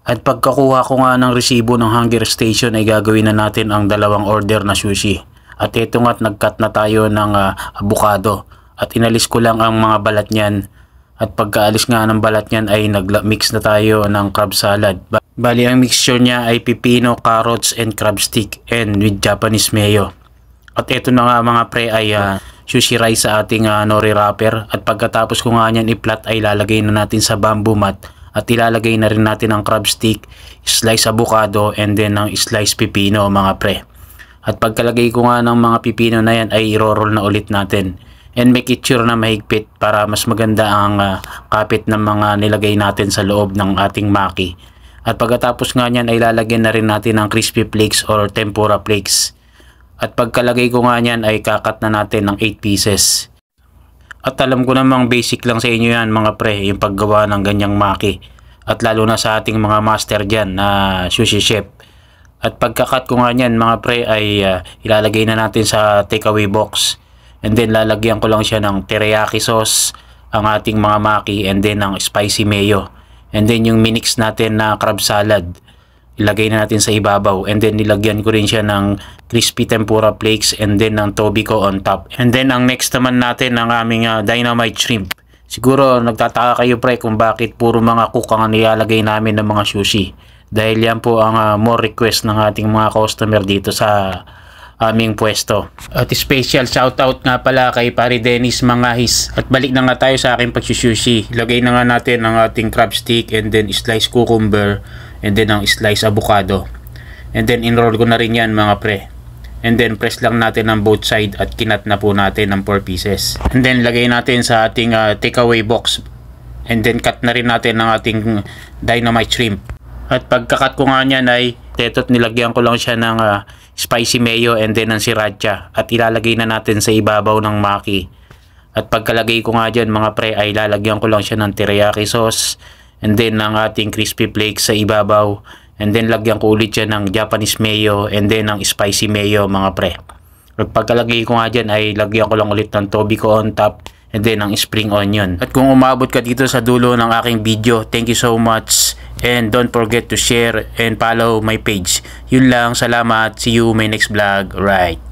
At pagkakuha ko nga ng resibo ng Hunger Station ay gagawin na natin ang dalawang order na sushi. At ito nga't nag-cut na tayo ng avocado. At inalis ko lang ang mga balat niyan. At pagkaalis nga ng balat niyan ay nag-mix na tayo ng crab salad. Bali ang mixture niya ay pipino, carrots, and crab stick and with Japanese mayo. At ito na nga mga pre ay sushi rice sa ating nori wrapper. At pagkatapos ko nga niyan i-flat ay lalagay na natin sa bamboo mat. At ilalagay na rin natin ang crab stick, slice avocado, and then ang slice pipino mga pre. At pagkalagay ko nga ng mga pipino na yan ay i-roll na ulit natin. And make it sure na mahigpit para mas maganda ang kapit ng mga nilagay natin sa loob ng ating maki. At pagkatapos nga niyan ay lalagyan na rin natin ng crispy flakes or tempura flakes. At pagkalagay ko nga niyan ay kakat na natin ng 8 pieces. At alam ko namang basic lang sa inyo yan mga pre, yung paggawa ng ganyang maki. At lalo na sa ating mga master dyan na sushi chef. At pagkakat ko nga niyan mga pre ay ilalagay na natin sa takeaway box. And then lalagyan ko lang siya ng teriyaki sauce, ang ating mga maki, and then ng spicy mayo. And then yung minix natin na crab salad, ilagay na natin sa ibabaw. And then nilagyan ko rin siya ng crispy tempura flakes and then ng tobiko on top. And then ang next naman natin ang aming dynamite shrimp. Siguro nagtataka kayo pre kung bakit puro mga cook ang nilalagay namin ng mga sushi. Dahil yan po ang more request ng ating mga customer dito sa aming pwesto. At special shoutout nga pala kay Pare Dennis Mangahis. At balik na nga tayo sa aking pagsusushi. Lagay na nga natin ang ating crab stick and then slice cucumber and then ang slice avocado. And then enroll ko na rin yan mga pre. And then press lang natin ang both side at kinat na po natin ng 4 pieces. And then lagay natin sa ating takeaway box. And then cut na rin natin ang ating dynamite shrimp. At pagkakat ko nga niyan ay tetot nilagyan ko lang siya ng spicy mayo and then ng sriracha. At ilalagay na natin sa ibabaw ng maki. At pagkalagay ko nga dyan mga pre ay lalagyan ko lang siya ng teriyaki sauce. And then ng ating crispy flakes sa ibabaw. And then lagyan ko ulit siya ng Japanese mayo and then ng spicy mayo mga pre. At pagkalagay ko nga dyan ay lagyan ko lang ulit ng tobiko on top and then ng spring onion. At kung umabot ka dito sa dulo ng aking video, thank you so much. And don't forget to share and follow my page. Yun lang, salamat. See you my next vlog. Right.